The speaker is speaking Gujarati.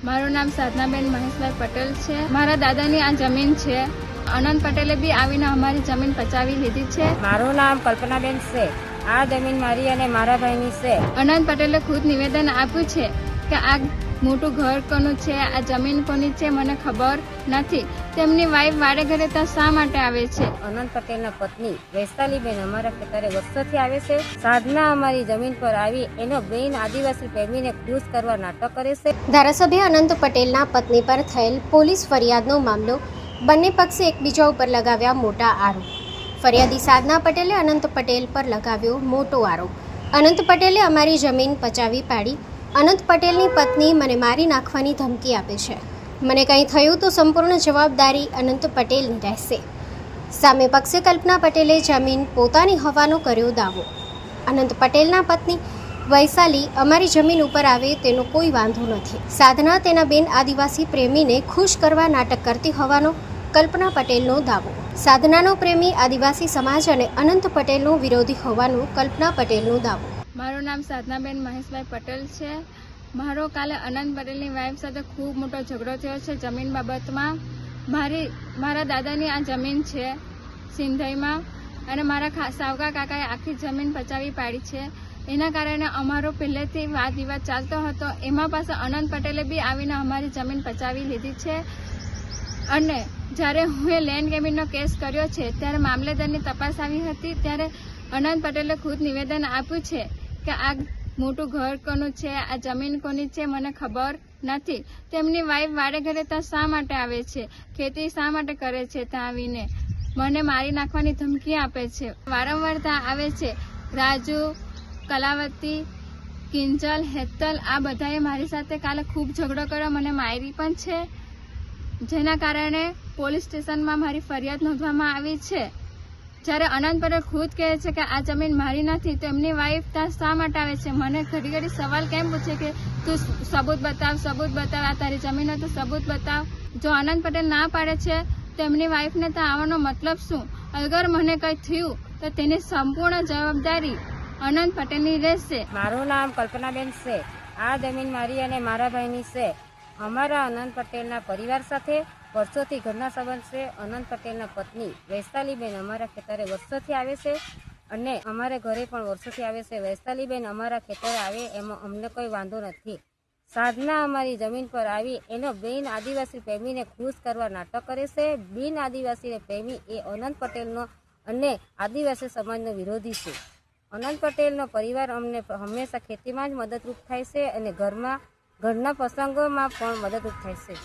મારું નામ સાધનાબેન મહેશભાઈ પટેલ છે। મારા દાદાની આ જમીન છે। અનંત પટેલે બી આવીને અમારી જમીન પચાવી લીધી છે। મારું નામ કલ્પનાબેન છે। આ જમીન મારી અને મારા ભાઈની છે। અનંત પટેલે ખુદ નિવેદન આપ્યું છે કે આ મોટું ઘર કોનું છે, આ જમીન કોની છે મને ખબર નથી। તેમની વાઈફ વાડે ઘરે ત્યાં શા માટે આવે છે? અનંત પટેલના પત્ની વૈશાલીબેન અમારા ખેતરે વર્ષોથી આવે છે। સાધના અમારી જમીન પર આવી એનો બેન આદિવાસી પ્રેમીને ખુશ કરવા નાટક કરે છે। ધારાસભ્ય અનંત પટેલના પત્ની પર થયેલ પોલીસ ફરિયાદનો મામલો, બંને પક્ષે એકબીજા ઉપર લગાવ્યા મોટા આરોપ। ફરિયાદી સાધના પટેલે અનંત પટેલ પર લગાવ્યો મોટો આરોપ। અનંત પટેલે અમારી જમીન પચાવી પાડી। અનંત પટેલની પત્ની મને મારી નાખવાની ધમકી આપે છે। મને કંઈ થયું તો સંપૂર્ણ જવાબદારી અનંત પટેલની રહેશે। સામે પક્ષે કલ્પના પટેલે જમીન પોતાની હોવાનો કર્યો દાવો। અનંત પટેલના પત્ની વૈશાલી અમારી જમીન ઉપર આવે તેનો કોઈ વાંધો નથી। સાધના તેના બેન આદિવાસી પ્રેમીને ખુશ કરવા નાટક કરતી હોવાનો કલ્પના પટેલનો દાવો। સાધનાનો પ્રેમી આદિવાસી સમાજ અને અનંત પટેલનો વિરોધી હોવાનો કલ્પના પટેલનો દાવો। મારું નામ સાધનાબેન મહેશભાઈ પટેલ છે। મારો કાલે અનંત પટેલની વાઈફ સાથે ખૂબ મોટો ઝઘડો થયો છે જમીન બાબતમાં। મારા દાદાની આ જમીન છે સિંધઈમાં, અને મારા સાવકા કાકાએ આખી જમીન પચાવી પાડી છે। એના કારણે અમારો પહેલેથી વાદ વિવાદ ચાલતો હતો। એમાં પાસે અનંત પટેલે બી આવીને અમારી જમીન પચાવી લીધી છે। અને જ્યારે હું એ લેન્ડ ગ્રેબિંગનો કેસ કર્યો છે ત્યારે મામલેદારની તપાસ આવી હતી, ત્યારે અનંત પટેલે ખુદ નિવેદન આપ્યું છે કે આ મોટું ઘર કોનું છે, આ જમીન કોની છે મને ખબર નથી। તેમની વાઈફ વાડે ઘરે ત્યાં શા માટે આવે છે, ખેતી શા માટે કરે છે, ત્યાં આવીને મને મારી નાખવાની ધમકી આપે છે। વારંવાર ત્યાં આવે છે। રાજુ, કલાવતી, કિંજલ, હેતલ આ બધાએ મારી સાથે કાલે ખૂબ ઝઘડો કર્યો, મને મારી પણ છે, જેના કારણે પોલીસ સ્ટેશનમાં મારી ફરિયાદ નોંધવામાં આવી છે। જ્યારે અનંત પટેલ ખુદ કહે છે કે આ જમીન મારી નથી, તો એમની વાઈફ ત્યાં શા માટે આવે છે? મને ઘડી ઘડી સવાલ કેમ પૂછે કે તું સબૂત બતાવ, આ તારી જમીન હોય તો સબૂત બતાવ। જો અનંત પટેલ ના પાડે છે તો એમની વાઈફને ત્યાં આવવાનો મતલબ શું? અગર મને કંઈ થયું તો તેની સંપૂર્ણ જવાબદારી અનંત પટેલની રહેશે। મારું નામ કલ્પનાબેન છે। આ જમીન મારી અને મારા ભાઈની છે। અમારા અનંત પટેલના પરિવાર સાથે વર્ષોથી ઘરના સંબંધ છે। અનંત પટેલના પત્ની વૈશાલીબેન અમારા ખેતરે વર્ષોથી આવે છે અને અમારે ઘરે પણ વર્ષોથી આવે છે। વૈશાલીબેન અમારા ખેતરે આવે એમાં અમને કોઈ વાંધો નથી। સાધના અમારી જમીન પર આવી એનો બેન આદિવાસી પ્રેમીને ખુશ કરવા નાટક કરે છે। બિન આદિવાસી પ્રેમી એ અનંત પટેલનો અને આદિવાસી સમાજનો વિરોધી છે। અનંત પટેલનો પરિવાર અમને હંમેશા ખેતીમાં જ મદદરૂપ થાય છે અને ઘરના પ્રસંગોમાં પણ મદદરૂપ થાય છે।